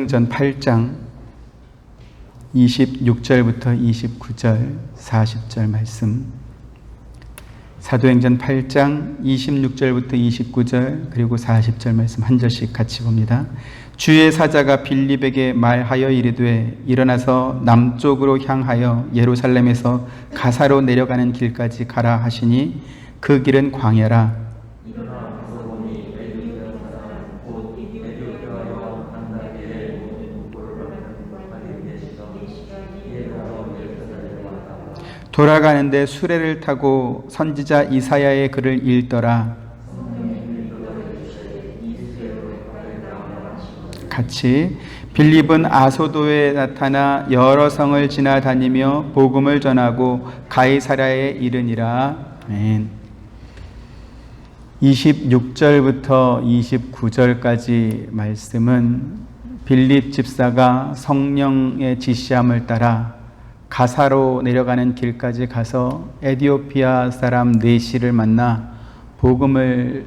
사도행전 8장 26절부터 29절, 40절 말씀. 사도행전 8장 26절부터 29절 그리고 40절 말씀 한 절씩 같이 봅니다. 주의 사자가 빌립에게 말하여 이르되 일어나서 남쪽으로 향하여 예루살렘에서 가사로 내려가는 길까지 가라 하시니 그 길은 광야라. 돌아가는데 수레를 타고 선지자 이사야의 글을 읽더라. 같이 빌립은 아소도에 나타나 여러 성을 지나다니며 복음을 전하고 가이사랴에 이르니라. 아멘. 26절부터 29절까지 말씀은 빌립 집사가 성령의 지시함을 따라 가사로 내려가는 길까지 가서 에디오피아 사람 네시를 만나 복음을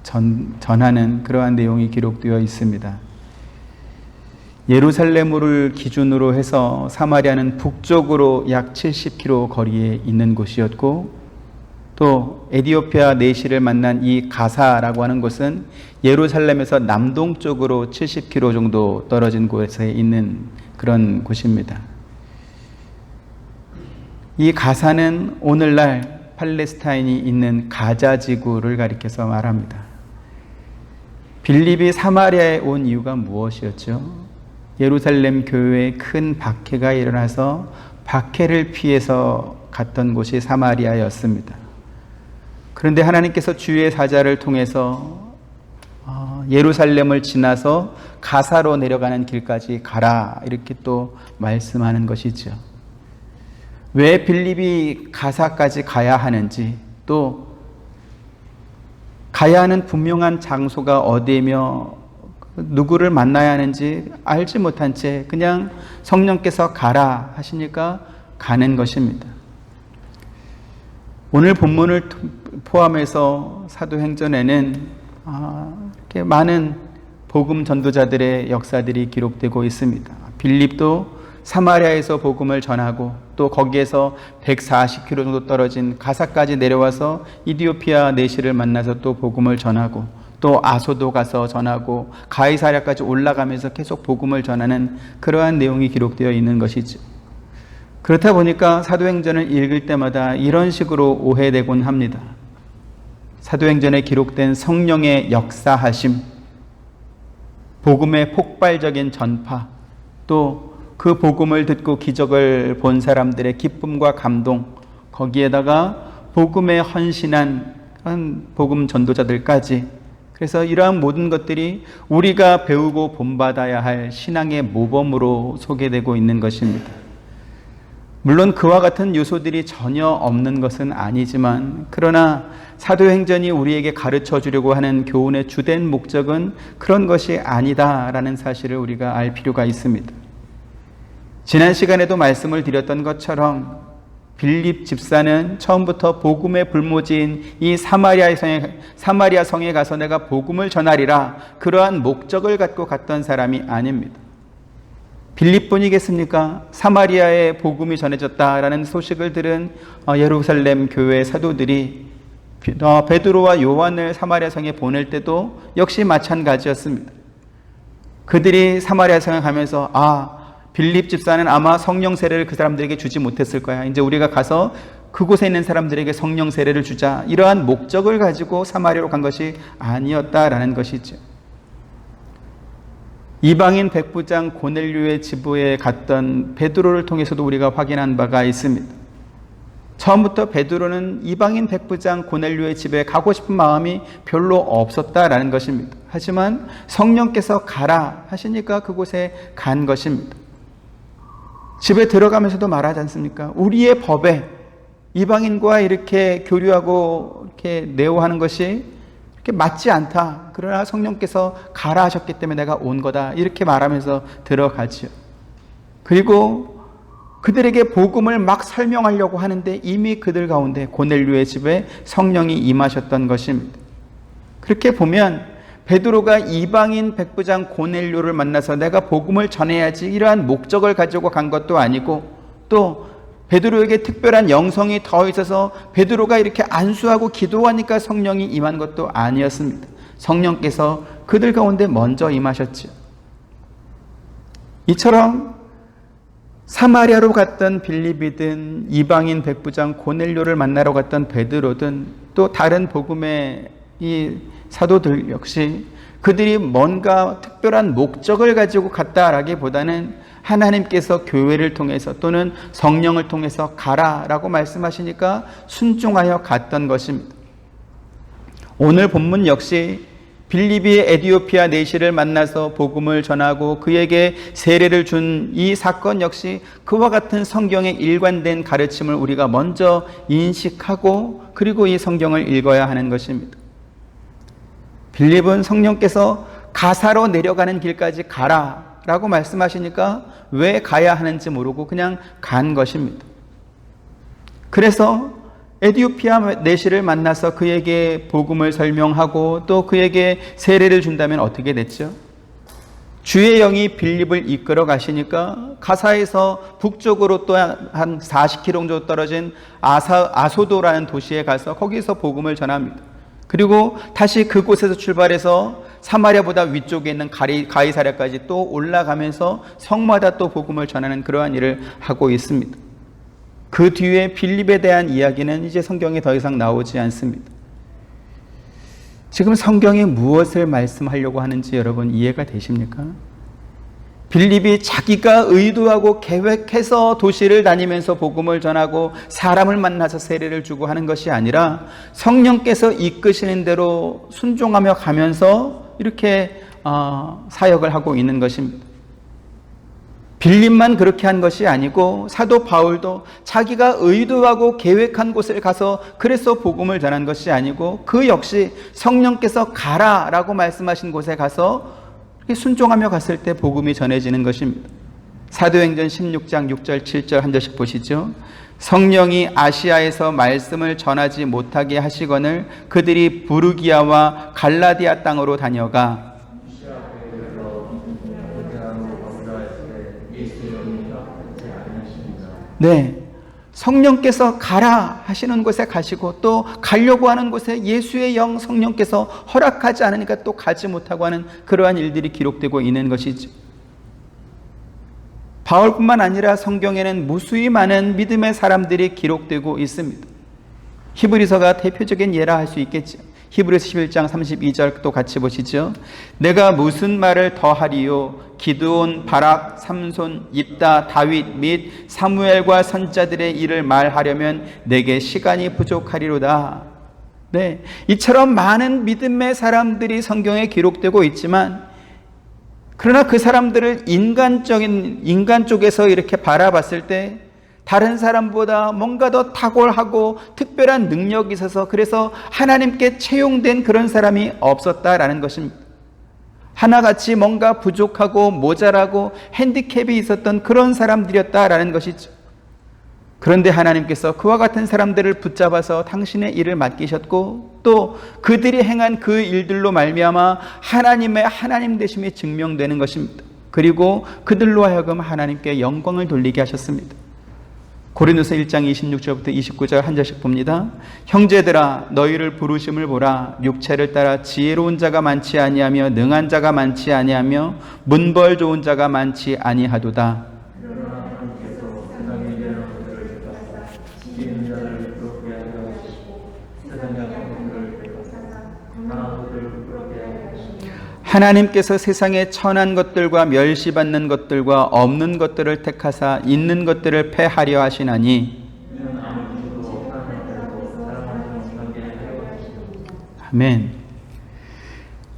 전하는 그러한 내용이 기록되어 있습니다. 예루살렘을 기준으로 해서 사마리아는 북쪽으로 약 70km 거리에 있는 곳이었고, 또 에디오피아 네시를 만난 이 가사라고 하는 곳은 예루살렘에서 남동쪽으로 70km 정도 떨어진 곳에 있는 그런 곳입니다. 이 가사는 오늘날 팔레스타인이 있는 가자 지구를 가리켜서 말합니다. 빌립이 사마리아에 온 이유가 무엇이었죠? 예루살렘 교회에 큰 박해가 일어나서 박해를 피해서 갔던 곳이 사마리아였습니다. 그런데 하나님께서 주의 사자를 통해서 예루살렘을 지나서 가사로 내려가는 길까지 가라, 이렇게 또 말씀하는 것이죠. 왜 빌립이 가사까지 가야 하는지, 또 가야 하는 분명한 장소가 어디며 누구를 만나야 하는지 알지 못한 채 그냥 성령께서 가라 하시니까 가는 것입니다. 오늘 본문을 포함해서 사도행전에는 이렇게 많은 복음 전도자들의 역사들이 기록되고 있습니다. 빌립도 사마리아에서 복음을 전하고, 또 거기에서 140km 정도 떨어진 가사까지 내려와서 이디오피아 네시를 만나서 또 복음을 전하고, 또 아소도 가서 전하고, 가이사랴까지 올라가면서 계속 복음을 전하는 그러한 내용이 기록되어 있는 것이죠. 그렇다 보니까 사도행전을 읽을 때마다 이런 식으로 오해되곤 합니다. 사도행전에 기록된 성령의 역사하심, 복음의 폭발적인 전파, 또 그 복음을 듣고 기적을 본 사람들의 기쁨과 감동, 거기에다가 복음에 헌신한 복음 전도자들까지, 그래서 이러한 모든 것들이 우리가 배우고 본받아야 할 신앙의 모범으로 소개되고 있는 것입니다. 물론 그와 같은 요소들이 전혀 없는 것은 아니지만, 그러나 사도행전이 우리에게 가르쳐 주려고 하는 교훈의 주된 목적은 그런 것이 아니다라는 사실을 우리가 알 필요가 있습니다. 지난 시간에도 말씀을 드렸던 것처럼 빌립 집사는 처음부터 복음의 불모지인 이 사마리아 성에 가서 내가 복음을 전하리라, 그러한 목적을 갖고 갔던 사람이 아닙니다. 빌립뿐이겠습니까? 사마리아에 복음이 전해졌다라는 소식을 들은 예루살렘 교회 사도들이 베드로와 요한을 사마리아 성에 보낼 때도 역시 마찬가지였습니다. 그들이 사마리아 성에 가면서 빌립 집사는 아마 성령 세례를 그 사람들에게 주지 못했을 거야. 이제 우리가 가서 그곳에 있는 사람들에게 성령 세례를 주자, 이러한 목적을 가지고 사마리아로 간 것이 아니었다라는 것이죠. 이방인 백부장 고넬료의 집에 갔던 베드로를 통해서도 우리가 확인한 바가 있습니다. 처음부터 베드로는 이방인 백부장 고넬료의 집에 가고 싶은 마음이 별로 없었다라는 것입니다. 하지만 성령께서 가라 하시니까 그곳에 간 것입니다. 집에 들어가면서도 말하지 않습니까? 우리의 법에 이방인과 이렇게 교류하고 이렇게 내오하는 것이 이렇게 맞지 않다. 그러나 성령께서 가라 하셨기 때문에 내가 온 거다. 이렇게 말하면서 들어가지요. 그리고 그들에게 복음을 막 설명하려고 하는데 이미 그들 가운데 고넬료의 집에 성령이 임하셨던 것입니다. 그렇게 보면 베드로가 이방인 백부장 고넬료를 만나서 내가 복음을 전해야지 이러한 목적을 가지고 간 것도 아니고, 또 베드로에게 특별한 영성이 더 있어서 베드로가 이렇게 안수하고 기도하니까 성령이 임한 것도 아니었습니다. 성령께서 그들 가운데 먼저 임하셨죠. 이처럼 사마리아로 갔던 빌립이든 이방인 백부장 고넬료를 만나러 갔던 베드로든 또 다른 복음의 이 사도들 역시 그들이 뭔가 특별한 목적을 가지고 갔다라기보다는 하나님께서 교회를 통해서 또는 성령을 통해서 가라라고 말씀하시니까 순종하여 갔던 것입니다. 오늘 본문 역시 빌립이 에디오피아 내시를 만나서 복음을 전하고 그에게 세례를 준 이 사건 역시 그와 같은 성경의 일관된 가르침을 우리가 먼저 인식하고 그리고 이 성경을 읽어야 하는 것입니다. 빌립은 성령께서 가사로 내려가는 길까지 가라라고 말씀하시니까 왜 가야 하는지 모르고 그냥 간 것입니다. 그래서 에디오피아 내시를 만나서 그에게 복음을 설명하고 또 그에게 세례를 준다면 어떻게 됐죠? 주의 영이 빌립을 이끌어 가시니까 가사에서 북쪽으로 또 한 40km 정도 떨어진 아소도라는 도시에 가서 거기서 복음을 전합니다. 그리고 다시 그곳에서 출발해서 사마리아보다 위쪽에 있는 가이사랴까지 또 올라가면서 성마다 또 복음을 전하는 그러한 일을 하고 있습니다. 그 뒤에 빌립에 대한 이야기는 이제 성경에 더 이상 나오지 않습니다. 지금 성경이 무엇을 말씀하려고 하는지 여러분 이해가 되십니까? 빌립이 자기가 의도하고 계획해서 도시를 다니면서 복음을 전하고 사람을 만나서 세례를 주고 하는 것이 아니라 성령께서 이끄시는 대로 순종하며 가면서 이렇게 사역을 하고 있는 것입니다. 빌립만 그렇게 한 것이 아니고 사도 바울도 자기가 의도하고 계획한 곳을 가서 그래서 복음을 전한 것이 아니고 그 역시 성령께서 가라라고 말씀하신 곳에 가서 순종하며 갔을 때 복음이 전해지는 것입니다. 사도행전 16장 6절 7절 한 절씩 보시죠. 성령이 아시아에서 말씀을 전하지 못하게 하시거늘 그들이 부르기아와 갈라디아 땅으로 다녀가 성령께서 가라 하시는 곳에 가시고 또 가려고 하는 곳에 예수의 영 성령께서 허락하지 않으니까 또 가지 못하고 하는 그러한 일들이 기록되고 있는 것이죠. 바울뿐만 아니라 성경에는 무수히 많은 믿음의 사람들이 기록되고 있습니다. 히브리서가 대표적인 예라 할 수 있겠죠. 히브리서 11장 32절 또 같이 보시죠. 내가 무슨 말을 더하리요? 기드온, 바락, 삼손, 옅다, 다윗 및 사무엘과 선자들의 일을 말하려면 내게 시간이 부족하리로다. 이처럼 많은 믿음의 사람들이 성경에 기록되고 있지만 그러나 그 사람들을 인간 쪽에서 이렇게 바라봤을 때 다른 사람보다 뭔가 더 탁월하고 특별한 능력이 있어서 그래서 하나님께 채용된 그런 사람이 없었다라는 것입니다. 하나같이 뭔가 부족하고 모자라고 핸디캡이 있었던 그런 사람들이었다라는 것이죠. 그런데 하나님께서 그와 같은 사람들을 붙잡아서 당신의 일을 맡기셨고 또 그들이 행한 그 일들로 말미암아 하나님의 하나님 되심이 증명되는 것입니다. 그리고 그들로 하여금 하나님께 영광을 돌리게 하셨습니다. 고린도서 1장 26절부터 29절 한 절씩 봅니다. 형제들아 너희를 부르심을 보라. 육체를 따라 지혜로운 자가 많지 아니하며 능한 자가 많지 아니하며 문벌 좋은 자가 많지 아니하도다. 하나님께서 세상에 천한 것들과 멸시받는 것들과 없는 것들을 택하사 있는 것들을 패하려 하시나니. 아멘.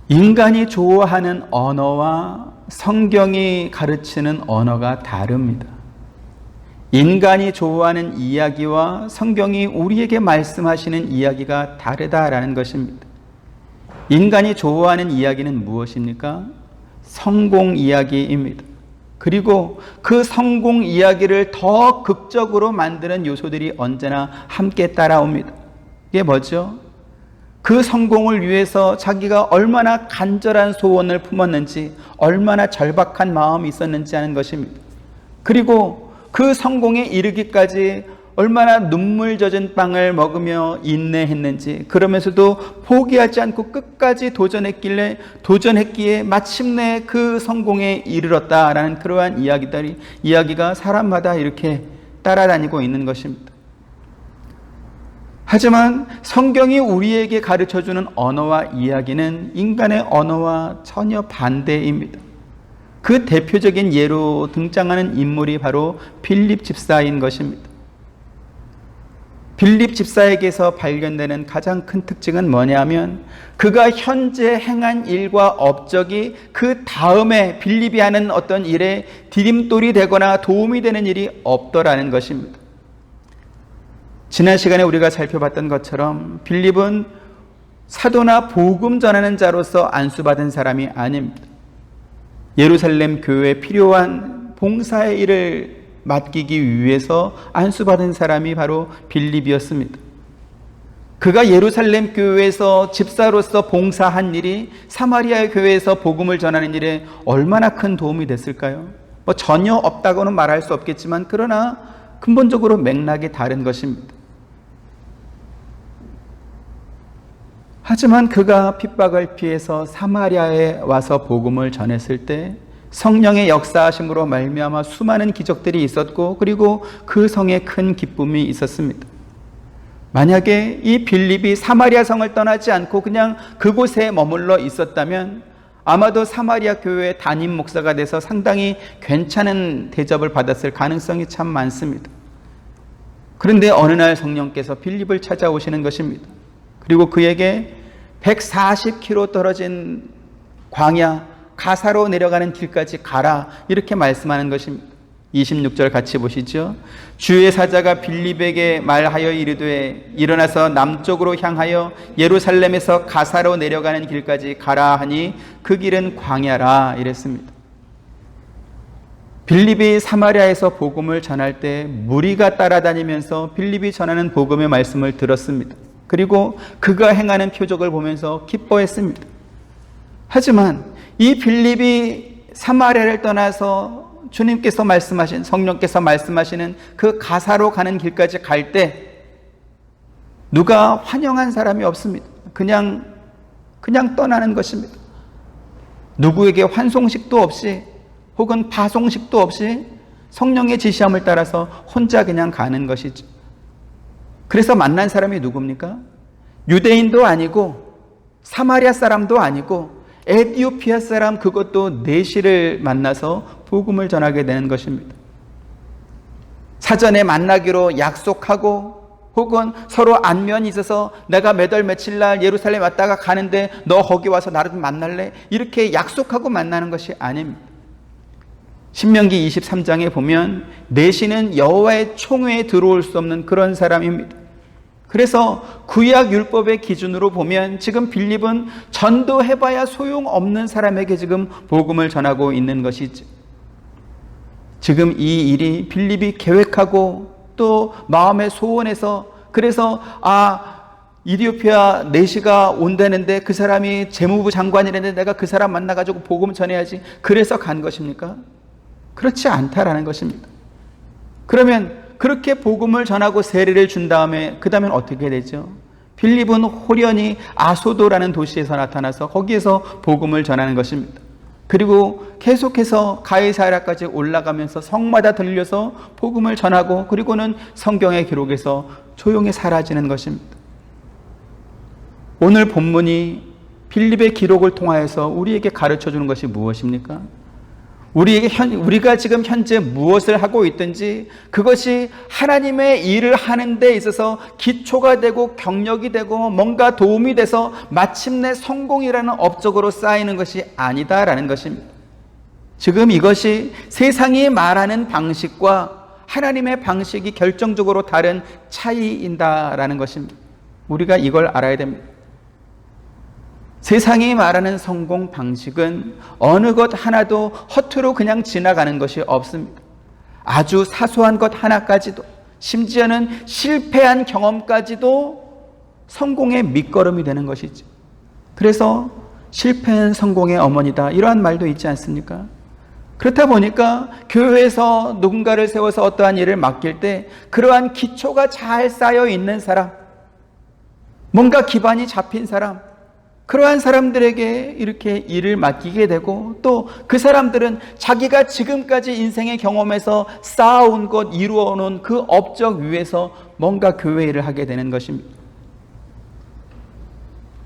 인간이 좋아하는 언어와 성경이 가르치는 언어가 다릅니다. 인간이 좋아하는 이야기와 성경이 우리에게 말씀하시는 이야기가 다르다라는 것입니다. 인간이 좋아하는 이야기는 무엇입니까? 성공 이야기입니다. 그리고 그 성공 이야기를 더 극적으로 만드는 요소들이 언제나 함께 따라옵니다. 이게 뭐죠? 그 성공을 위해서 자기가 얼마나 간절한 소원을 품었는지, 얼마나 절박한 마음이 있었는지 하는 것입니다. 그리고 그 성공에 이르기까지 얼마나 눈물 젖은 빵을 먹으며 인내했는지, 그러면서도 포기하지 않고 끝까지 도전했기에 마침내 그 성공에 이르렀다라는 그러한 이야기가 사람마다 이렇게 따라다니고 있는 것입니다. 하지만 성경이 우리에게 가르쳐주는 언어와 이야기는 인간의 언어와 전혀 반대입니다. 그 대표적인 예로 등장하는 인물이 바로 빌립 집사인 것입니다. 빌립 집사에게서 발견되는 가장 큰 특징은 뭐냐면, 그가 현재 행한 일과 업적이 그 다음에 빌립이 하는 어떤 일에 디딤돌이 되거나 도움이 되는 일이 없더라는 것입니다. 지난 시간에 우리가 살펴봤던 것처럼 빌립은 사도나 복음 전하는 자로서 안수받은 사람이 아닙니다. 예루살렘 교회에 필요한 봉사의 일을 맡기기 위해서 안수받은 사람이 바로 빌립이었습니다. 그가 예루살렘 교회에서 집사로서 봉사한 일이 사마리아 교회에서 복음을 전하는 일에 얼마나 큰 도움이 됐을까요? 전혀 없다고는 말할 수 없겠지만, 그러나 근본적으로 맥락이 다른 것입니다. 하지만 그가 핍박을 피해서 사마리아에 와서 복음을 전했을 때 성령의 역사하심으로 말미암아 수많은 기적들이 있었고, 그리고 그 성에 큰 기쁨이 있었습니다. 만약에 이 빌립이 사마리아 성을 떠나지 않고 그냥 그곳에 머물러 있었다면 아마도 사마리아 교회의 담임 목사가 돼서 상당히 괜찮은 대접을 받았을 가능성이 참 많습니다. 그런데 어느 날 성령께서 빌립을 찾아오시는 것입니다. 그리고 그에게 140km 떨어진 광야 가사로 내려가는 길까지 가라, 이렇게 말씀하는 것입니다. 26절 같이 보시죠. 주의 사자가 빌립에게 말하여 이르되 일어나서 남쪽으로 향하여 예루살렘에서 가사로 내려가는 길까지 가라 하니 그 길은 광야라, 이랬습니다. 빌립이 사마리아에서 복음을 전할 때 무리가 따라다니면서 빌립이 전하는 복음의 말씀을 들었습니다. 그리고 그가 행하는 표적을 보면서 기뻐했습니다. 하지만 이 빌립이 사마리아를 떠나서 주님께서 말씀하신, 성령께서 말씀하시는 그 가사로 가는 길까지 갈 때 누가 환영한 사람이 없습니다. 그냥 떠나는 것입니다. 누구에게 환송식도 없이 혹은 파송식도 없이 성령의 지시함을 따라서 혼자 그냥 가는 것이죠. 그래서 만난 사람이 누굽니까? 유대인도 아니고 사마리아 사람도 아니고 에티오피아 사람, 그것도 내시를 만나서 복음을 전하게 되는 것입니다. 사전에 만나기로 약속하고 혹은 서로 안면이 있어서 내가 몇 월 며칠 날 예루살렘 왔다가 가는데 너 거기 와서 나를 좀 만날래? 이렇게 약속하고 만나는 것이 아닙니다. 신명기 23장에 보면 내시는 여호와의 총회에 들어올 수 없는 그런 사람입니다. 그래서 구약 율법의 기준으로 보면 지금 빌립은 전도해봐야 소용없는 사람에게 지금 복음을 전하고 있는 것이죠. 지금 이 일이 빌립이 계획하고 또 마음의 소원에서, 그래서 이디오피아 내시가 온다는데 그 사람이 재무부 장관이라는데 내가 그 사람 만나가지고 복음 전해야지, 그래서 간 것입니까? 그렇지 않다라는 것입니다. 그러면 그렇게 복음을 전하고 세례를 준 다음에 그 다음엔 어떻게 되죠? 빌립은 호련히 아소도라는 도시에서 나타나서 거기에서 복음을 전하는 것입니다. 그리고 계속해서 가이사랴까지 올라가면서 성마다 들려서 복음을 전하고, 그리고는 성경의 기록에서 조용히 사라지는 것입니다. 오늘 본문이 빌립의 기록을 통하여서 우리에게 가르쳐주는 것이 무엇입니까? 우리가 지금 현재 무엇을 하고 있든지 그것이 하나님의 일을 하는 데 있어서 기초가 되고 경력이 되고 뭔가 도움이 돼서 마침내 성공이라는 업적으로 쌓이는 것이 아니다라는 것입니다. 지금 이것이 세상이 말하는 방식과 하나님의 방식이 결정적으로 다른 차이인다라는 것입니다. 우리가 이걸 알아야 됩니다. 세상이 말하는 성공 방식은 어느 것 하나도 허투루 그냥 지나가는 것이 없습니다. 아주 사소한 것 하나까지도, 심지어는 실패한 경험까지도 성공의 밑거름이 되는 것이죠. 그래서 실패는 성공의 어머니다, 이러한 말도 있지 않습니까? 그렇다 보니까 교회에서 누군가를 세워서 어떠한 일을 맡길 때 그러한 기초가 잘 쌓여 있는 사람, 뭔가 기반이 잡힌 사람, 그러한 사람들에게 이렇게 일을 맡기게 되고, 또 그 사람들은 자기가 지금까지 인생의 경험에서 쌓아온 것, 이루어놓은 그 업적 위에서 뭔가 교회 일을 하게 되는 것입니다.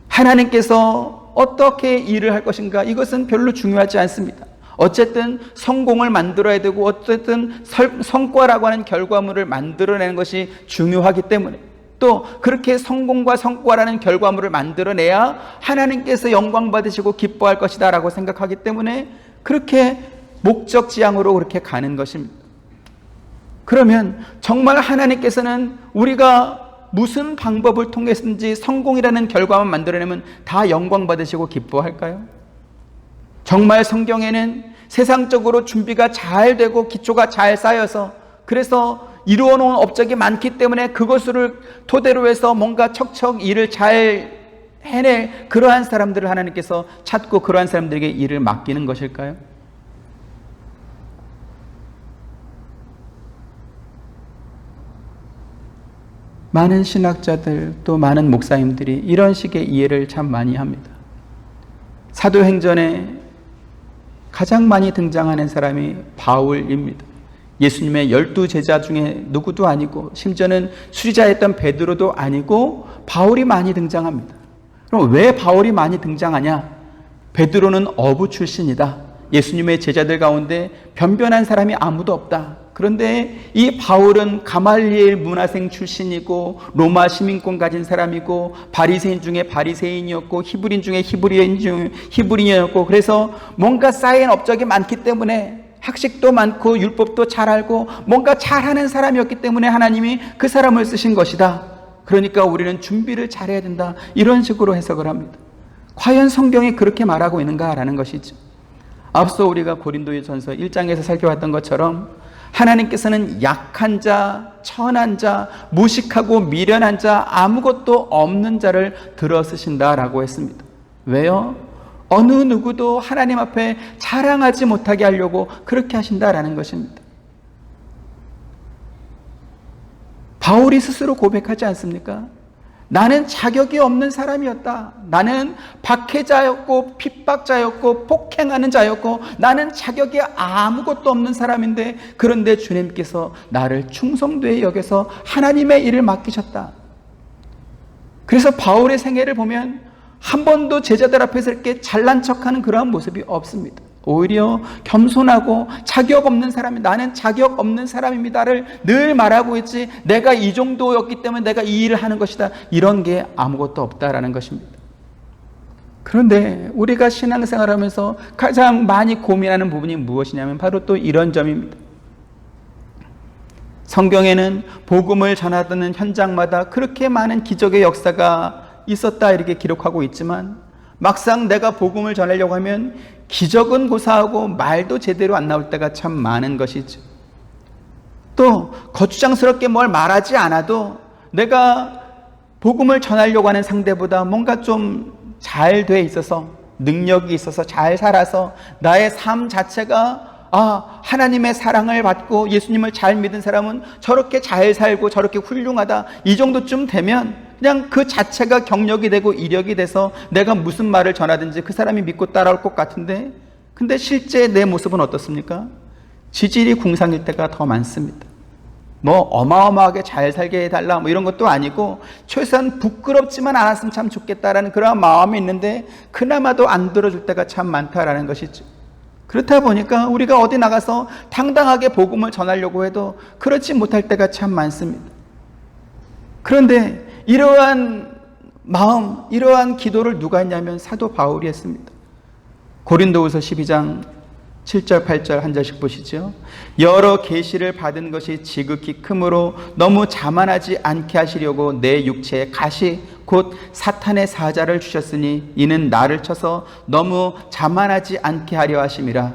하나님께서 어떻게 일을 할 것인가, 이것은 별로 중요하지 않습니다. 어쨌든 성공을 만들어야 되고, 어쨌든 성과라고 하는 결과물을 만들어내는 것이 중요하기 때문에, 또 그렇게 성공과 성과라는 결과물을 만들어내야 하나님께서 영광 받으시고 기뻐할 것이다 라고 생각하기 때문에 그렇게 목적지향으로 그렇게 가는 것입니다. 그러면 정말 하나님께서는 우리가 무슨 방법을 통해서든지 성공이라는 결과만 만들어내면 다 영광 받으시고 기뻐할까요? 정말 성경에는 세상적으로 준비가 잘 되고 기초가 잘 쌓여서, 그래서 이루어 놓은 업적이 많기 때문에 그것을 토대로 해서 뭔가 척척 일을 잘 해낼 그러한 사람들을 하나님께서 찾고 그러한 사람들에게 일을 맡기는 것일까요? 많은 신학자들, 또 많은 목사님들이 이런 식의 이해를 참 많이 합니다. 사도행전에 가장 많이 등장하는 사람이 바울입니다. 예수님의 12제자 중에 누구도 아니고, 심지어는 수리자였던 베드로도 아니고 바울이 많이 등장합니다. 그럼 왜 바울이 많이 등장하냐? 베드로는 어부 출신이다. 예수님의 제자들 가운데 변변한 사람이 아무도 없다. 그런데 이 바울은 가말리엘 문화생 출신이고, 로마 시민권 가진 사람이고, 바리새인 중에 바리새인이었고, 히브리인 중에 히브리인이었고, 그래서 뭔가 쌓인 업적이 많기 때문에, 학식도 많고 율법도 잘 알고 뭔가 잘하는 사람이었기 때문에 하나님이 그 사람을 쓰신 것이다. 그러니까 우리는 준비를 잘해야 된다, 이런 식으로 해석을 합니다. 과연 성경이 그렇게 말하고 있는가라는 것이죠. 앞서 우리가 고린도전서 1장에서 살펴봤던 것처럼 하나님께서는 약한 자, 천한 자, 무식하고 미련한 자, 아무것도 없는 자를 들어 쓰신다라고 했습니다. 왜요? 어느 누구도 하나님 앞에 자랑하지 못하게 하려고 그렇게 하신다라는 것입니다. 바울이 스스로 고백하지 않습니까? 나는 자격이 없는 사람이었다. 나는 박해자였고 핍박자였고 폭행하는 자였고 나는 자격이 아무것도 없는 사람인데, 그런데 주님께서 나를 충성되이 여겨서 하나님의 일을 맡기셨다. 그래서 바울의 생애를 보면 한 번도 제자들 앞에서 이렇게 잘난 척하는 그러한 모습이 없습니다. 오히려 겸손하고 자격 없는 사람이, 나는 자격 없는 사람입니다를 늘 말하고 있지, 내가 이 정도였기 때문에 내가 이 일을 하는 것이다, 이런 게 아무것도 없다라는 것입니다. 그런데 우리가 신앙생활하면서 가장 많이 고민하는 부분이 무엇이냐면 바로 또 이런 점입니다. 성경에는 복음을 전하는 현장마다 그렇게 많은 기적의 역사가 있었다 이렇게 기록하고 있지만, 막상 내가 복음을 전하려고 하면 기적은 고사하고 말도 제대로 안 나올 때가 참 많은 것이죠. 또 거추장스럽게 뭘 말하지 않아도 내가 복음을 전하려고 하는 상대보다 뭔가 좀 잘 돼 있어서, 능력이 있어서, 잘 살아서 나의 삶 자체가 하나님의 사랑을 받고 예수님을 잘 믿은 사람은 저렇게 잘 살고 저렇게 훌륭하다, 이 정도쯤 되면 그냥 그 자체가 경력이 되고 이력이 돼서 내가 무슨 말을 전하든지 그 사람이 믿고 따라올 것 같은데, 근데 실제 내 모습은 어떻습니까? 지질이 궁상일 때가 더 많습니다. 뭐 어마어마하게 잘 살게 해달라 뭐 이런 것도 아니고, 최소한 부끄럽지만 않았으면 참 좋겠다라는 그런 마음이 있는데 그나마도 안 들어줄 때가 참 많다라는 것이죠. 그렇다 보니까 우리가 어디 나가서 당당하게 복음을 전하려고 해도 그렇지 못할 때가 참 많습니다. 그런데 이러한 마음, 이러한 기도를 누가 했냐면 사도 바울이 했습니다. 고린도후서 12장 7절 8절 한 절씩 보시죠. 여러 계시를 받은 것이 지극히 크므로 너무 자만하지 않게 하시려고 내 육체에 가시 곧 사탄의 사자를 주셨으니 이는 나를 쳐서 너무 자만하지 않게 하려 하심이라.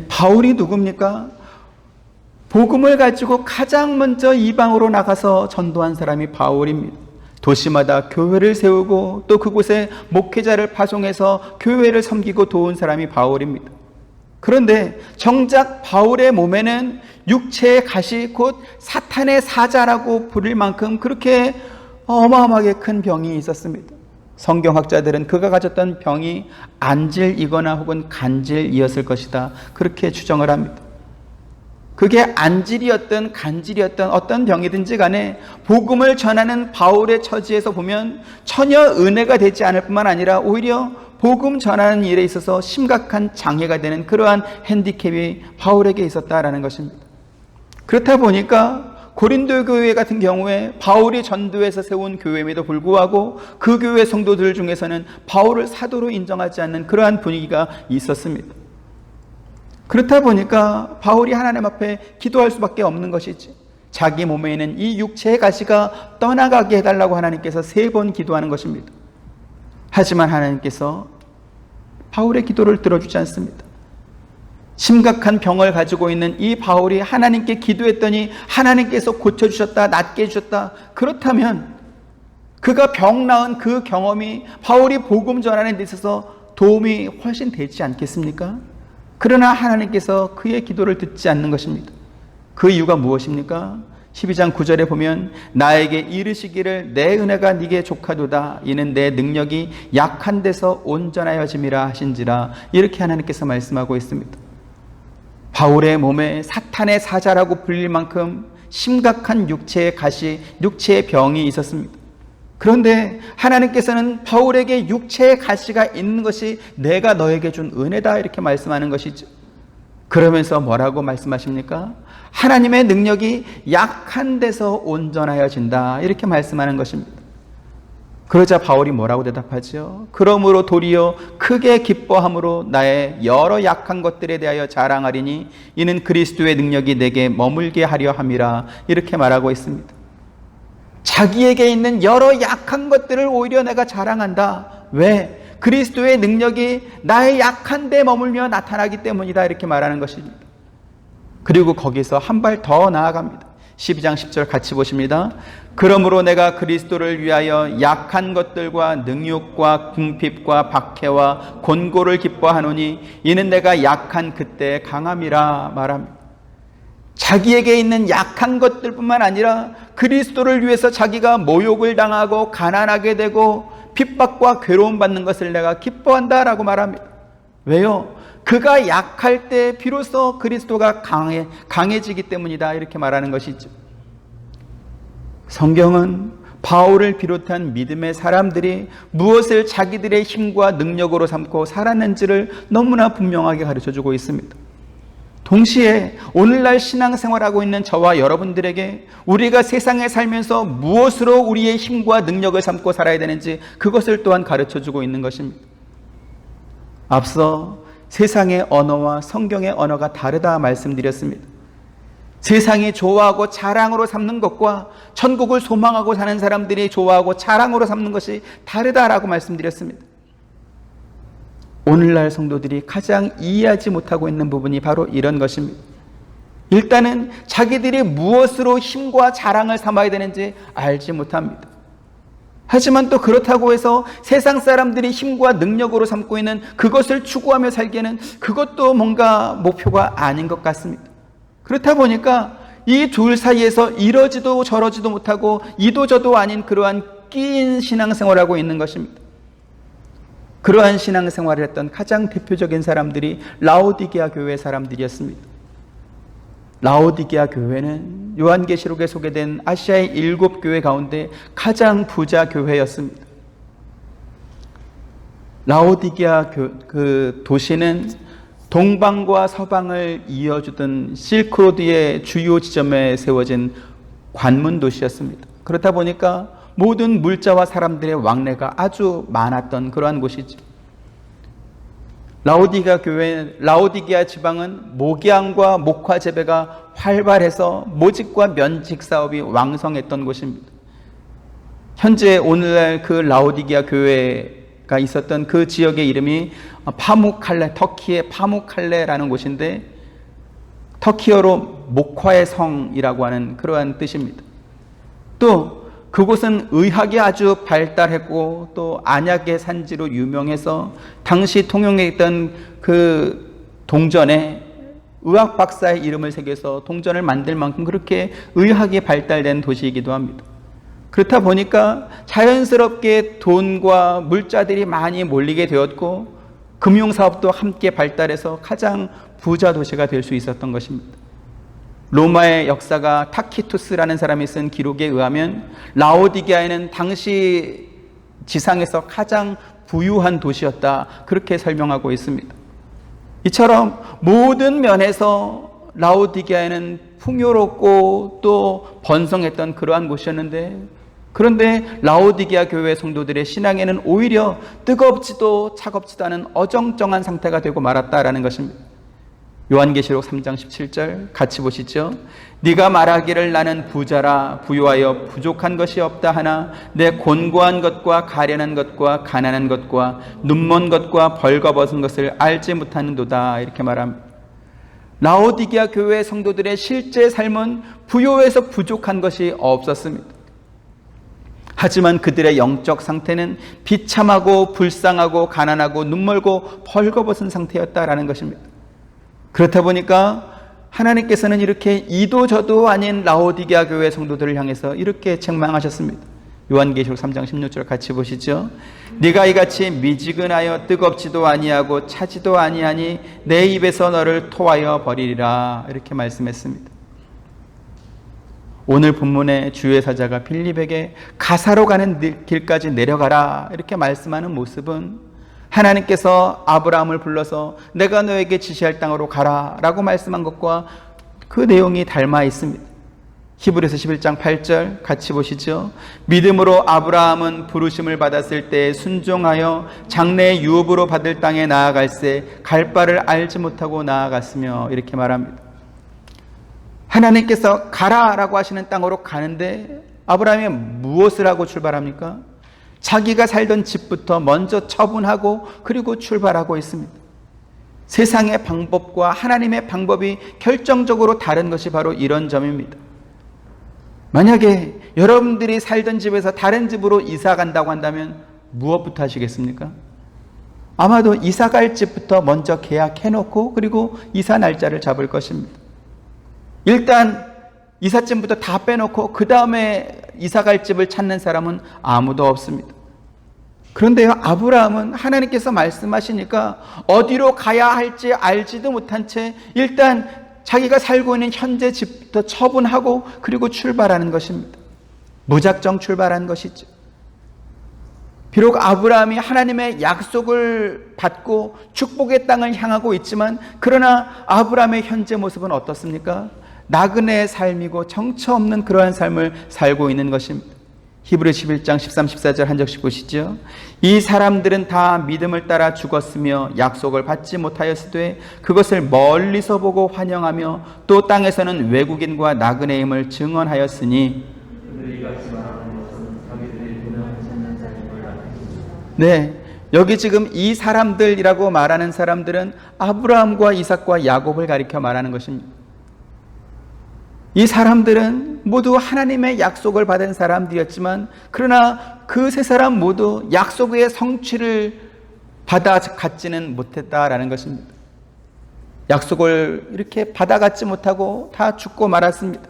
바울이 누굽니까? 복음을 가지고 가장 먼저 이방으로 나가서 전도한 사람이 바울입니다. 도시마다 교회를 세우고 또 그곳에 목회자를 파송해서 교회를 섬기고 도운 사람이 바울입니다. 그런데 정작 바울의 몸에는 육체의 가시 곧 사탄의 사자라고 부를 만큼 그렇게 어마어마하게 큰 병이 있었습니다. 성경학자들은 그가 가졌던 병이 안질이거나 혹은 간질이었을 것이다, 그렇게 추정을 합니다. 그게 안질이었든 간질이었든 어떤 병이든지 간에 복음을 전하는 바울의 처지에서 보면 전혀 은혜가 되지 않을 뿐만 아니라 오히려 복음 전하는 일에 있어서 심각한 장애가 되는 그러한 핸디캡이 바울에게 있었다라는 것입니다. 그렇다 보니까 고린도 교회 같은 경우에 바울이 전도해서 세운 교회임에도 불구하고 그 교회 성도들 중에서는 바울을 사도로 인정하지 않는 그러한 분위기가 있었습니다. 그렇다 보니까 바울이 하나님 앞에 기도할 수밖에 없는 것이지, 자기 몸에 있는 이 육체의 가시가 떠나가게 해달라고 하나님께서 3번 기도하는 것입니다. 하지만 하나님께서 바울의 기도를 들어주지 않습니다. 심각한 병을 가지고 있는 이 바울이 하나님께 기도했더니 하나님께서 고쳐주셨다, 낫게 해주셨다. 그렇다면 그가 병 나은 그 경험이 바울이 복음 전하는 데 있어서 도움이 훨씬 되지 않겠습니까? 그러나 하나님께서 그의 기도를 듣지 않는 것입니다. 그 이유가 무엇입니까? 12장 9절에 보면 나에게 이르시기를 내 은혜가 네게 족하도다, 이는 내 능력이 약한 데서 온전하여짐이라 하신지라, 이렇게 하나님께서 말씀하고 있습니다. 바울의 몸에 사탄의 사자라고 불릴 만큼 심각한 육체의 가시, 육체의 병이 있었습니다. 그런데 하나님께서는 바울에게 육체의 가시가 있는 것이 내가 너에게 준 은혜다, 이렇게 말씀하는 것이죠. 그러면서 뭐라고 말씀하십니까? 하나님의 능력이 약한 데서 온전하여진다, 이렇게 말씀하는 것입니다. 그러자 바울이 뭐라고 대답하죠? 그러므로 도리어 크게 기뻐함으로 나의 여러 약한 것들에 대하여 자랑하리니 이는 그리스도의 능력이 내게 머물게 하려 함이라, 이렇게 말하고 있습니다. 자기에게 있는 여러 약한 것들을 오히려 내가 자랑한다. 왜? 그리스도의 능력이 나의 약한 데 머물며 나타나기 때문이다, 이렇게 말하는 것입니다. 그리고 거기서 한 발 더 나아갑니다. 12장 10절 같이 보십니다. 그러므로 내가 그리스도를 위하여 약한 것들과 능욕과 궁핍과 박해와 곤고를 기뻐하노니 이는 내가 약한 그때 강함이라 말합니다. 자기에게 있는 약한 것들뿐만 아니라 그리스도를 위해서 자기가 모욕을 당하고 가난하게 되고 핍박과 괴로움 받는 것을 내가 기뻐한다라고 말합니다. 왜요? 그가 약할 때 비로소 그리스도가 강해지기 때문이다, 이렇게 말하는 것이죠. 성경은 바울을 비롯한 믿음의 사람들이 무엇을 자기들의 힘과 능력으로 삼고 살았는지를 너무나 분명하게 가르쳐주고 있습니다. 동시에 오늘날 신앙생활하고 있는 저와 여러분들에게 우리가 세상에 살면서 무엇으로 우리의 힘과 능력을 삼고 살아야 되는지 그것을 또한 가르쳐주고 있는 것입니다. 앞서 세상의 언어와 성경의 언어가 다르다 말씀드렸습니다. 세상이 좋아하고 자랑으로 삼는 것과 천국을 소망하고 사는 사람들이 좋아하고 자랑으로 삼는 것이 다르다라고 말씀드렸습니다. 오늘날 성도들이 가장 이해하지 못하고 있는 부분이 바로 이런 것입니다. 일단은 자기들이 무엇으로 힘과 자랑을 삼아야 되는지 알지 못합니다. 하지만 또 그렇다고 해서 세상 사람들이 힘과 능력으로 삼고 있는 그것을 추구하며 살기에는 그것도 뭔가 목표가 아닌 것 같습니다. 그렇다 보니까 이 둘 사이에서 이러지도 저러지도 못하고 이도저도 아닌 그러한 끼인 신앙생활을 하고 있는 것입니다. 그러한 신앙생활을 했던 가장 대표적인 사람들이 라오디게아 교회 사람들이었습니다. 라오디게아 교회는 요한계시록에 소개된 아시아의 7교회 가운데 가장 부자 교회였습니다. 라오디게아 그 도시는 동방과 서방을 이어주던 실크로드의 주요 지점에 세워진 관문 도시였습니다. 그렇다 보니까 모든 물자와 사람들의 왕래가 아주 많았던 그러한 곳이죠. 라오디게아 지방은 목양과 목화 재배가 활발해서 모직과 면직 사업이 왕성했던 곳입니다. 현재 오늘날 그 라오디게아 교회가 있었던 그 지역의 이름이 파무칼레, 터키의 파무칼레라는 곳인데 터키어로 목화의 성이라고 하는 그러한 뜻입니다. 또 그곳은 의학이 아주 발달했고 또 안약의 산지로 유명해서 당시 통용에 있던 그 동전에 의학 박사의 이름을 새겨서 동전을 만들 만큼 그렇게 의학이 발달된 도시이기도 합니다. 그렇다 보니까 자연스럽게 돈과 물자들이 많이 몰리게 되었고 금융사업도 함께 발달해서 가장 부자 도시가 될 수 있었던 것입니다. 로마의 역사가 타키투스라는 사람이 쓴 기록에 의하면 라오디게아에는 당시 지상에서 가장 부유한 도시였다, 그렇게 설명하고 있습니다. 이처럼 모든 면에서 라오디게아에는 풍요롭고 또 번성했던 그러한 곳이었는데, 그런데 라오디게아 교회 성도들의 신앙에는 오히려 뜨겁지도 차갑지도 않은 어정쩡한 상태가 되고 말았다라는 것입니다. 요한계시록 3장 17절 같이 보시죠. 네가 말하기를 나는 부자라 부유하여 부족한 것이 없다 하나 내 곤고한 것과 가련한 것과 가난한 것과 눈먼 것과 벌거벗은 것을 알지 못하는도다, 이렇게 말합니다. 라오디게아 교회 성도들의 실제 삶은 부요해서 부족한 것이 없었습니다. 하지만 그들의 영적 상태는 비참하고 불쌍하고 가난하고 눈멀고 벌거벗은 상태였다라는 것입니다. 그렇다 보니까 하나님께서는 이렇게 이도 저도 아닌 라오디게아 교회 성도들을 향해서 이렇게 책망하셨습니다. 요한계시록 3장 16절 같이 보시죠. 네가 이같이 미지근하여 뜨겁지도 아니하고 차지도 아니하니 내 입에서 너를 토하여 버리리라, 이렇게 말씀했습니다. 오늘 본문의 주의 사자가 빌립에게 가사로 가는 길까지 내려가라, 이렇게 말씀하는 모습은 하나님께서 아브라함을 불러서 내가 너에게 지시할 땅으로 가라 라고 말씀한 것과 그 내용이 닮아 있습니다. 히브리서 11장 8절 같이 보시죠. 믿음으로 아브라함은 부르심을 받았을 때 순종하여 장래의 유업으로 받을 땅에 나아갈새 갈 바를 알지 못하고 나아갔으며, 이렇게 말합니다. 하나님께서 가라라고 하시는 땅으로 가는데 아브라함이 무엇을 하고 출발합니까? 자기가 살던 집부터 먼저 처분하고 그리고 출발하고 있습니다. 세상의 방법과 하나님의 방법이 결정적으로 다른 것이 바로 이런 점입니다. 만약에 여러분들이 살던 집에서 다른 집으로 이사 간다고 한다면 무엇부터 하시겠습니까? 아마도 이사 갈 집부터 먼저 계약해놓고 그리고 이사 날짜를 잡을 것입니다. 일단 이삿짐부터 다 빼놓고 그 다음에 이사갈 집을 찾는 사람은 아무도 없습니다. 그런데요, 아브라함은 하나님께서 말씀하시니까 어디로 가야 할지 알지도 못한 채 일단 자기가 살고 있는 현재 집부터 처분하고 그리고 출발하는 것입니다. 무작정 출발한 것이죠. 비록 아브라함이 하나님의 약속을 받고 축복의 땅을 향하고 있지만, 그러나 아브라함의 현재 모습은 어떻습니까? 나그네의 삶이고 정처 없는 그러한 삶을 살고 있는 것입니다. 히브리 11장 13, 14절 한 적씩 보시죠. 이 사람들은 다 믿음을 따라 죽었으며 약속을 받지 못하였으되 그것을 멀리서 보고 환영하며 또 땅에서는 외국인과 나그네임을 증언하였으니, 네, 여기 지금 이 사람들이라고 말하는 사람들은 아브라함과 이삭과 야곱을 가리켜 말하는 것입니다. 이 사람들은 모두 하나님의 약속을 받은 사람들이었지만, 그러나 그 세 사람 모두 약속의 성취를 받아 갖지는 못했다라는 것입니다. 약속을 이렇게 받아갖지 못하고 다 죽고 말았습니다.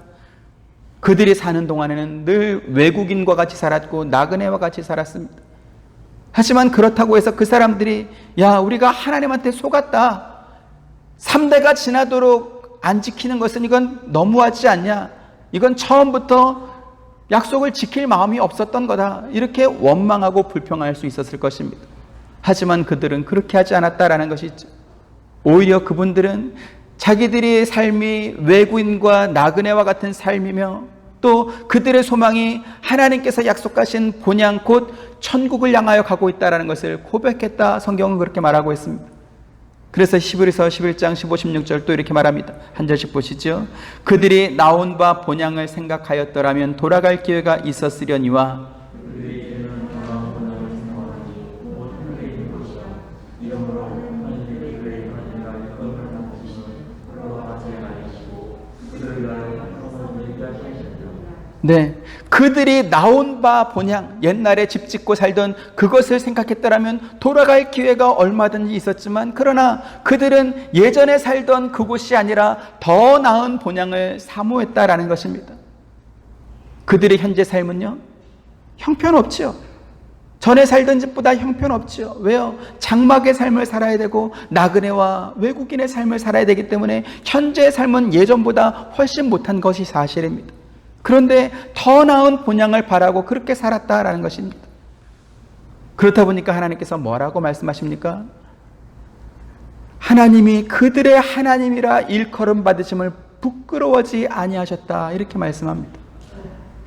그들이 사는 동안에는 늘 외국인과 같이 살았고 나그네와 같이 살았습니다. 하지만 그렇다고 해서 그 사람들이 야, 우리가 하나님한테 속았다, 3대가 지나도록 안 지키는 것은 이건 너무하지 않냐, 이건 처음부터 약속을 지킬 마음이 없었던 거다, 이렇게 원망하고 불평할 수 있었을 것입니다. 하지만 그들은 그렇게 하지 않았다라는 것이죠. 오히려 그분들은 자기들의 삶이 외국인과 나그네와 같은 삶이며 또 그들의 소망이 하나님께서 약속하신 본향 곧 천국을 향하여 가고 있다는 것을 고백했다, 성경은 그렇게 말하고 있습니다. 그래서 히브리서 11장 15, 16절 또 이렇게 말합니다. 한 절씩 보시죠. 그들이 나온 바 본향을 생각하였더라면 돌아갈 기회가 있었으려니와, 네, 그들이 나온 바 본향, 옛날에 집 짓고 살던 그것을 생각했더라면 돌아갈 기회가 얼마든지 있었지만, 그러나 그들은 예전에 살던 그곳이 아니라 더 나은 본향을 사모했다라는 것입니다. 그들의 현재 삶은요, 형편없지요. 전에 살던 집보다 형편없지요. 왜요? 장막의 삶을 살아야 되고 나그네와 외국인의 삶을 살아야 되기 때문에 현재의 삶은 예전보다 훨씬 못한 것이 사실입니다. 그런데 더 나은 본향을 바라고 그렇게 살았다라는 것입니다. 그렇다 보니까 하나님께서 뭐라고 말씀하십니까? 하나님이 그들의 하나님이라 일컬음 받으심을 부끄러워하지 아니하셨다, 이렇게 말씀합니다.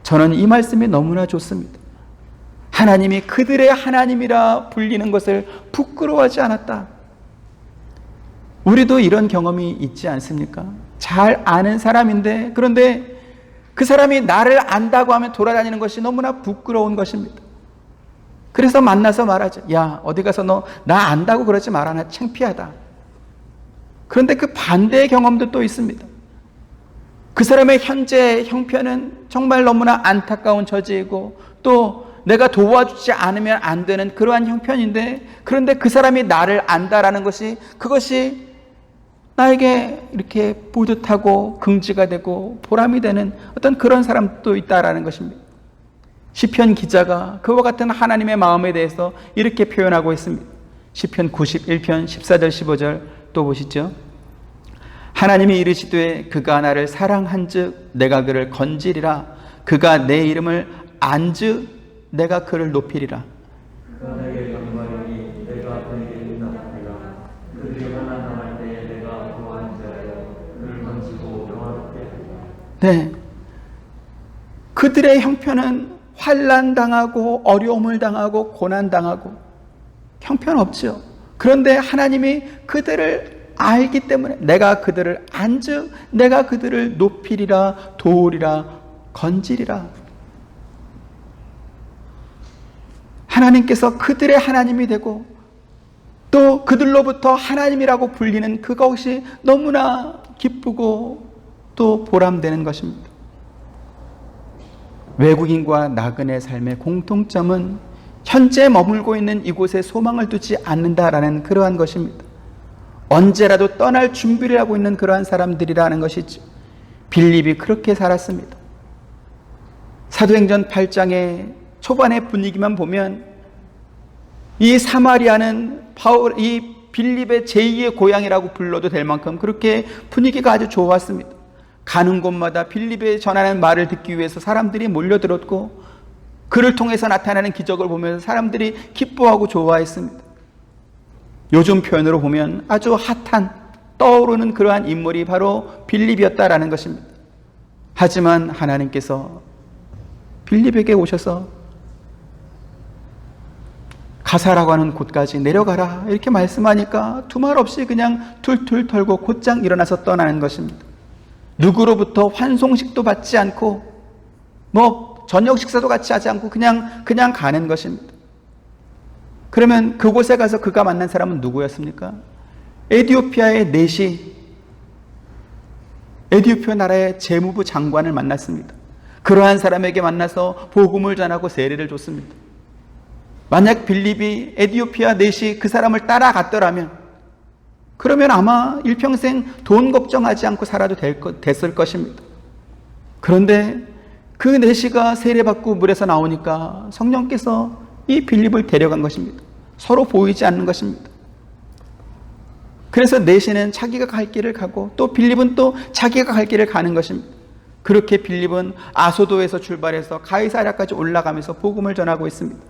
저는 이 말씀이 너무나 좋습니다. 하나님이 그들의 하나님이라 불리는 것을 부끄러워하지 않았다. 우리도 이런 경험이 있지 않습니까? 잘 아는 사람인데, 그런데 그 사람이 나를 안다고 하면 돌아다니는 것이 너무나 부끄러운 것입니다. 그래서 만나서 말하죠. 야, 어디 가서 너 나 안다고 그러지 마라. 나 창피하다. 그런데 그 반대의 경험도 또 있습니다. 그 사람의 현재 형편은 정말 너무나 안타까운 처지이고, 또 내가 도와주지 않으면 안 되는 그러한 형편인데, 그런데 그 사람이 나를 안다라는 것이, 그것이 나에게 이렇게 뿌듯하고 긍지가 되고 보람이 되는 어떤 그런 사람도 있다라는 것입니다. 시편 기자가 그와 같은 하나님의 마음에 대해서 이렇게 표현하고 있습니다. 시편 91편 14절 15절 또 보시죠. 하나님이 이르시되 그가 나를 사랑한즉 내가 그를 건지리라. 그가 내 이름을 안즉 내가 그를 높이리라. 그가 내게 강구하리니 내가 그에게 응답하리라. 그들이 환난당할 때에 내가 구하는 자여 그를 건지고 평화롭게 하리라. 네, 그들의 형편은 환난당하고 어려움을 당하고 고난당하고 형편없죠. 그런데 하나님이 그들을 알기 때문에 내가 그들을 안즉 내가 그들을 높이리라, 도우리라, 건지리라. 하나님께서 그들의 하나님이 되고 또 그들로부터 하나님이라고 불리는 그것이 너무나 기쁘고 또 보람되는 것입니다. 외국인과 나그네 삶의 공통점은 현재 머물고 있는 이곳에 소망을 두지 않는다라는 그러한 것입니다. 언제라도 떠날 준비를 하고 있는 그러한 사람들이라는 것이죠. 빌립이 그렇게 살았습니다. 사도행전 8장의 초반의 분위기만 보면 이 사마리아는 이 빌립의 제2의 고향이라고 불러도 될 만큼 그렇게 분위기가 아주 좋았습니다. 가는 곳마다 빌립의 전하는 말을 듣기 위해서 사람들이 몰려들었고, 그를 통해서 나타나는 기적을 보면서 사람들이 기뻐하고 좋아했습니다. 요즘 표현으로 보면 아주 핫한 떠오르는 그러한 인물이 바로 빌립이었다라는 것입니다. 하지만 하나님께서 빌립에게 오셔서 가사라고 하는 곳까지 내려가라 이렇게 말씀하니까 두말 없이 그냥 툴툴 털고 곧장 일어나서 떠나는 것입니다. 누구로부터 환송식도 받지 않고 저녁 식사도 같이 하지 않고 그냥 가는 것입니다. 그러면 그곳에 가서 그가 만난 사람은 누구였습니까? 에티오피아의 내시, 에티오피아 나라의 재무부 장관을 만났습니다. 그러한 사람에게 만나서 복음을 전하고 세례를 줬습니다. 만약 빌립이 에티오피아 내시 그 사람을 따라갔더라면 그러면 아마 일평생 돈 걱정하지 않고 살아도 됐을 것입니다. 그런데 그 내시가 세례받고 물에서 나오니까 성령께서 이 빌립을 데려간 것입니다. 서로 보이지 않는 것입니다. 그래서 내시는 자기가 갈 길을 가고 또 빌립은 또 자기가 갈 길을 가는 것입니다. 그렇게 빌립은 아소도에서 출발해서 가이사랴까지 올라가면서 복음을 전하고 있습니다.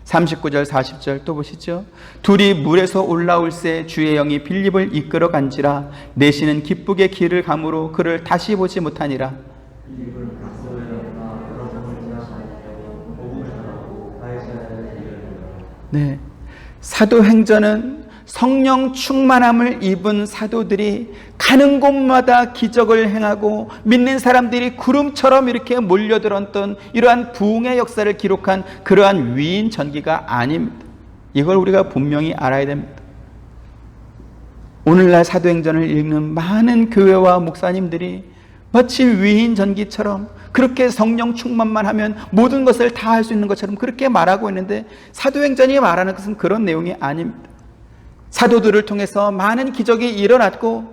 39절 40절 또 보시죠. 둘이 물에서 올라올새 주의 영이 빌립을 이끌어 간지라. 내시는 기쁘게 길을 가므로 그를 다시 보지 못하니라. 빌립은 각소에 나타 여러 성을 지나다니며 복음을 전하고 가이사랴에 이르니라. 네, 사도행전은 성령 충만함을 입은 사도들이 가는 곳마다 기적을 행하고 믿는 사람들이 구름처럼 이렇게 몰려들었던 이러한 부흥의 역사를 기록한 그러한 위인 전기가 아닙니다. 이걸 우리가 분명히 알아야 됩니다. 오늘날 사도행전을 읽는 많은 교회와 목사님들이 마치 위인 전기처럼 그렇게 성령 충만만 하면 모든 것을 다 할 수 있는 것처럼 그렇게 말하고 있는데, 사도행전이 말하는 것은 그런 내용이 아닙니다. 사도들을 통해서 많은 기적이 일어났고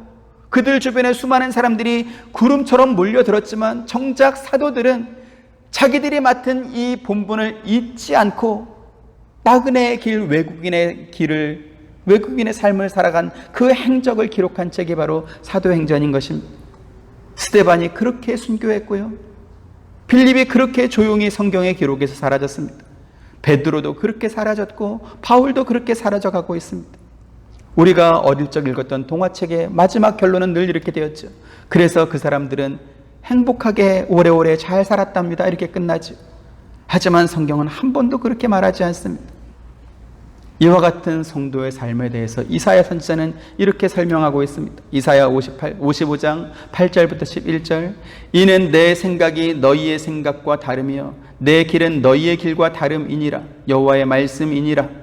그들 주변에 수많은 사람들이 구름처럼 몰려들었지만, 정작 사도들은 자기들이 맡은 이 본분을 잊지 않고 나그네의 길, 외국인의 삶을 살아간 그 행적을 기록한 책이 바로 사도행전인 것입니다. 스데반이 그렇게 순교했고요, 빌립이 그렇게 조용히 성경의 기록에서 사라졌습니다. 베드로도 그렇게 사라졌고 바울도 그렇게 사라져가고 있습니다. 우리가 어릴 적 읽었던 동화책의 마지막 결론은 늘 이렇게 되었죠. 그래서 그 사람들은 행복하게 오래오래 잘 살았답니다, 이렇게 끝나죠. 하지만 성경은 한 번도 그렇게 말하지 않습니다. 이와 같은 성도의 삶에 대해서 이사야 선지자는 이렇게 설명하고 있습니다. 이사야 55장 8절부터 11절. 이는 내 생각이 너희의 생각과 다르며 내 길은 너희의 길과 다름이니라. 여호와의 말씀이니라.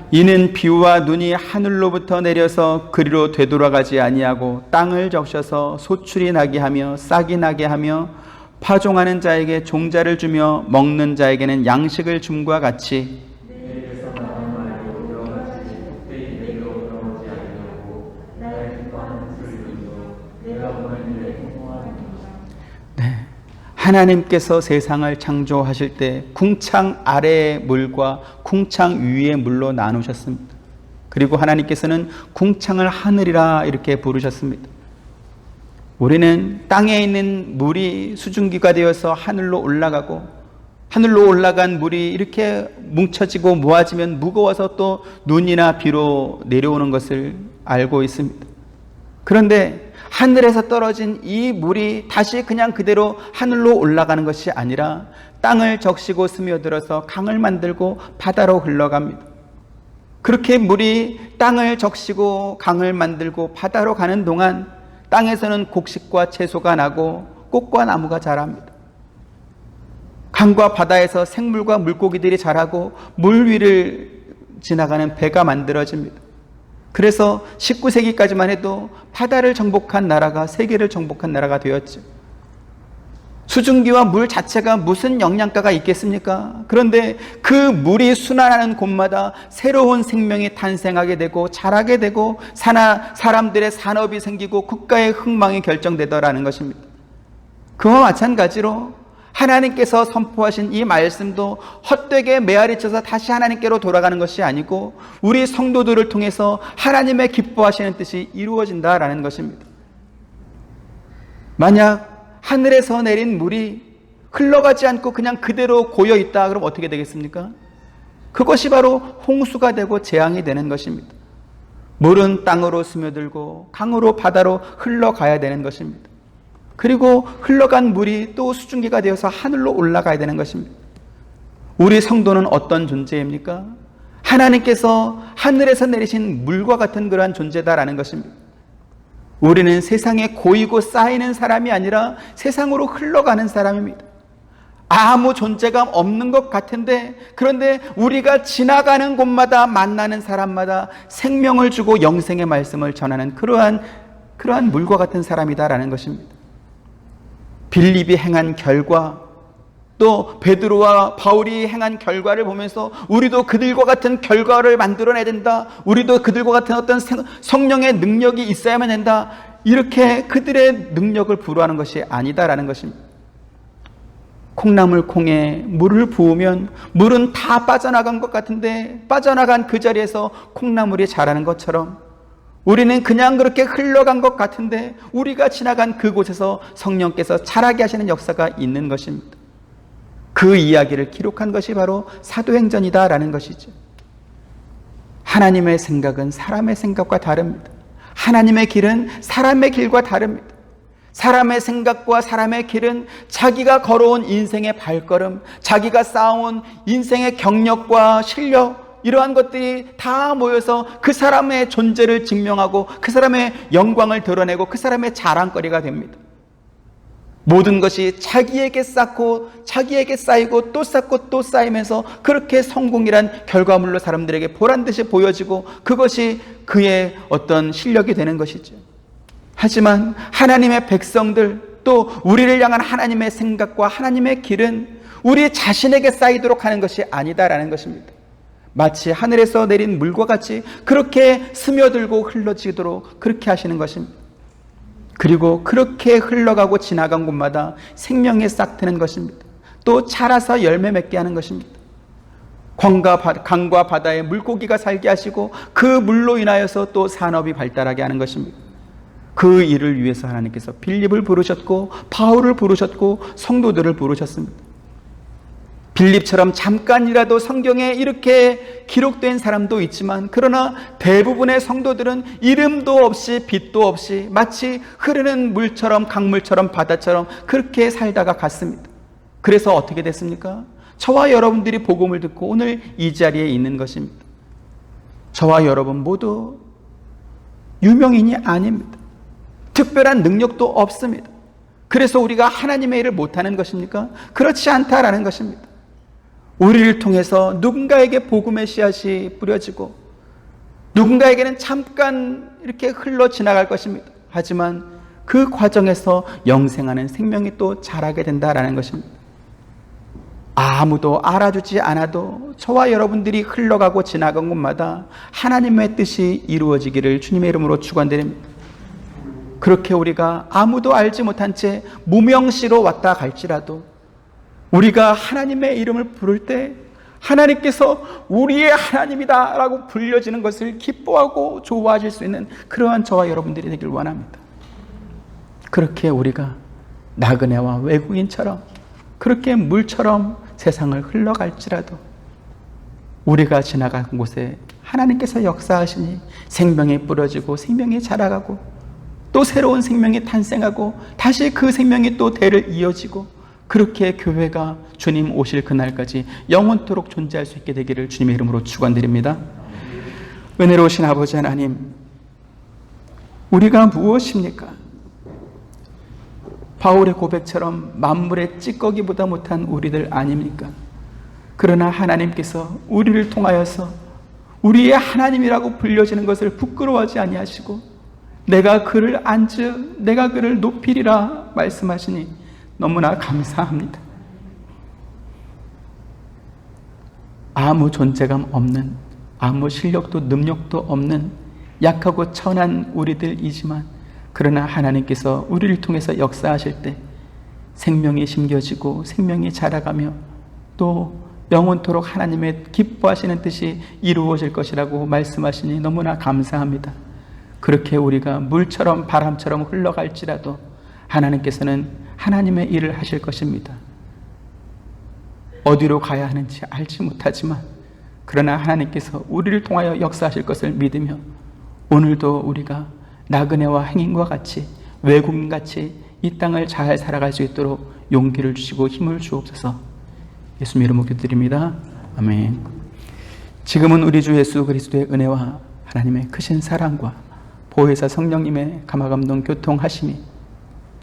이는 비와 눈이 하늘로부터 내려서 그리로 되돌아가지 아니하고 땅을 적셔서 소출이 나게 하며 싹이 나게 하며 파종하는 자에게 종자를 주며 먹는 자에게는 양식을 줌과 같이 하나님께서 세상을 창조하실 때 궁창 아래의 물과 궁창 위의 물로 나누셨습니다. 그리고 하나님께서는 궁창을 하늘이라 이렇게 부르셨습니다. 우리는 땅에 있는 물이 수증기가 되어서 하늘로 올라가고, 하늘로 올라간 물이 이렇게 뭉쳐지고 모아지면 무거워서 또 눈이나 비로 내려오는 것을 알고 있습니다. 그런데 하늘에서 떨어진 이 물이 다시 그냥 그대로 하늘로 올라가는 것이 아니라 땅을 적시고 스며들어서 강을 만들고 바다로 흘러갑니다. 그렇게 물이 땅을 적시고 강을 만들고 바다로 가는 동안 땅에서는 곡식과 채소가 나고 꽃과 나무가 자랍니다. 강과 바다에서 생물과 물고기들이 자라고 물 위를 지나가는 배가 만들어집니다. 그래서 19세기까지만 해도 바다를 정복한 나라가 세계를 정복한 나라가 되었죠. 수증기와 물 자체가 무슨 영양가가 있겠습니까? 그런데 그 물이 순환하는 곳마다 새로운 생명이 탄생하게 되고 자라게 되고 사람들의 산업이 생기고 국가의 흥망이 결정되더라는 것입니다. 그와 마찬가지로 하나님께서 선포하신 이 말씀도 헛되게 메아리쳐서 다시 하나님께로 돌아가는 것이 아니고 우리 성도들을 통해서 하나님의 기뻐하시는 뜻이 이루어진다라는 것입니다. 만약 하늘에서 내린 물이 흘러가지 않고 그냥 그대로 고여있다, 그럼 어떻게 되겠습니까? 그것이 바로 홍수가 되고 재앙이 되는 것입니다. 물은 땅으로 스며들고 강으로 바다로 흘러가야 되는 것입니다. 그리고 흘러간 물이 또 수증기가 되어서 하늘로 올라가야 되는 것입니다. 우리 성도는 어떤 존재입니까? 하나님께서 하늘에서 내리신 물과 같은 그러한 존재다라는 것입니다. 우리는 세상에 고이고 쌓이는 사람이 아니라 세상으로 흘러가는 사람입니다. 아무 존재감 없는 것 같은데, 그런데 우리가 지나가는 곳마다 만나는 사람마다 생명을 주고 영생의 말씀을 전하는 그러한 물과 같은 사람이다라는 것입니다. 빌립이 행한 결과, 또 베드로와 바울이 행한 결과를 보면서 우리도 그들과 같은 결과를 만들어내야 된다, 우리도 그들과 같은 어떤 성령의 능력이 있어야만 된다, 이렇게 그들의 능력을 부르하는 것이 아니다라는 것입니다. 콩나물 콩에 물을 부으면 물은 다 빠져나간 것 같은데, 빠져나간 그 자리에서 콩나물이 자라는 것처럼 우리는 그냥 그렇게 흘러간 것 같은데 우리가 지나간 그곳에서 성령께서 자라게 하시는 역사가 있는 것입니다. 그 이야기를 기록한 것이 바로 사도행전이다라는 것이죠. 하나님의 생각은 사람의 생각과 다릅니다. 하나님의 길은 사람의 길과 다릅니다. 사람의 생각과 사람의 길은 자기가 걸어온 인생의 발걸음, 자기가 쌓아온 인생의 경력과 실력, 이러한 것들이 다 모여서 그 사람의 존재를 증명하고 그 사람의 영광을 드러내고 그 사람의 자랑거리가 됩니다. 모든 것이 자기에게 쌓고 자기에게 쌓이고 또 쌓고 또 쌓이면서 그렇게 성공이란 결과물로 사람들에게 보란듯이 보여지고 그것이 그의 어떤 실력이 되는 것이죠. 하지만 하나님의 백성들, 또 우리를 향한 하나님의 생각과 하나님의 길은 우리 자신에게 쌓이도록 하는 것이 아니다라는 것입니다. 마치 하늘에서 내린 물과 같이 그렇게 스며들고 흘러지도록 그렇게 하시는 것입니다. 그리고 그렇게 흘러가고 지나간 곳마다 생명의 싹트는 것입니다. 또 자라서 열매 맺게 하는 것입니다. 강과 바다에 물고기가 살게 하시고 그 물로 인하여서 또 산업이 발달하게 하는 것입니다. 그 일을 위해서 하나님께서 빌립을 부르셨고 바울을 부르셨고 성도들을 부르셨습니다. 빌립처럼 잠깐이라도 성경에 이렇게 기록된 사람도 있지만 그러나 대부분의 성도들은 이름도 없이 빛도 없이 마치 흐르는 물처럼 강물처럼 바다처럼 그렇게 살다가 갔습니다. 그래서 어떻게 됐습니까? 저와 여러분들이 복음을 듣고 오늘 이 자리에 있는 것입니다. 저와 여러분 모두 유명인이 아닙니다. 특별한 능력도 없습니다. 그래서 우리가 하나님의 일을 못하는 것입니까? 그렇지 않다라는 것입니다. 우리를 통해서 누군가에게 복음의 씨앗이 뿌려지고 누군가에게는 잠깐 이렇게 흘러 지나갈 것입니다. 하지만 그 과정에서 영생하는 생명이 또 자라게 된다라는 것입니다. 아무도 알아주지 않아도 저와 여러분들이 흘러가고 지나간 곳마다 하나님의 뜻이 이루어지기를 주님의 이름으로 축원드립니다. 그렇게 우리가 아무도 알지 못한 채 무명시로 왔다 갈지라도 우리가 하나님의 이름을 부를 때 하나님께서 우리의 하나님이다 라고 불려지는 것을 기뻐하고 좋아하실 수 있는 그러한 저와 여러분들이 되길 원합니다. 그렇게 우리가 나그네와 외국인처럼 그렇게 물처럼 세상을 흘러갈지라도 우리가 지나간 곳에 하나님께서 역사하시니 생명이 뿌려지고 생명이 자라가고 또 새로운 생명이 탄생하고 다시 그 생명이 또 대를 이어지고 그렇게 교회가 주님 오실 그날까지 영원토록 존재할 수 있게 되기를 주님의 이름으로 축원드립니다. 은혜로우신 아버지 하나님, 우리가 무엇입니까? 바울의 고백처럼 만물의 찌꺼기보다 못한 우리들 아닙니까? 그러나 하나님께서 우리를 통하여서 우리의 하나님이라고 불려지는 것을 부끄러워하지 아니하시고 내가 그를 안즉 내가 그를 높이리라 말씀하시니 너무나 감사합니다. 아무 존재감 없는, 아무 실력도 능력도 없는 약하고 천한 우리들이지만 그러나 하나님께서 우리를 통해서 역사하실 때 생명이 심겨지고 생명이 자라가며 또 영원토록 하나님의 기뻐하시는 뜻이 이루어질 것이라고 말씀하시니 너무나 감사합니다. 그렇게 우리가 물처럼 바람처럼 흘러갈지라도 하나님께서는 하나님의 일을 하실 것입니다. 어디로 가야 하는지 알지 못하지만 그러나 하나님께서 우리를 통하여 역사하실 것을 믿으며 오늘도 우리가 나그네와 행인과 같이 외국인같이 이 땅을 잘 살아갈 수 있도록 용기를 주시고 힘을 주옵소서. 예수님 이름으로 기도드립니다. 아멘. 지금은 우리 주 예수 그리스도의 은혜와 하나님의 크신 사랑과 보혜사 성령님의 감화감동 교통하심이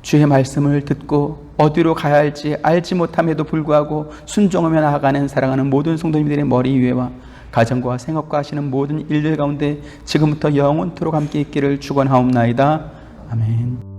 주의 말씀을 듣고 어디로 가야 할지 알지 못함에도 불구하고 순종하며 나아가는 사랑하는 모든 성도님들의 머리 위에와 가정과 생업과 하시는 모든 일들 가운데 지금부터 영원토록 함께 있기를 축원하옵나이다. 아멘.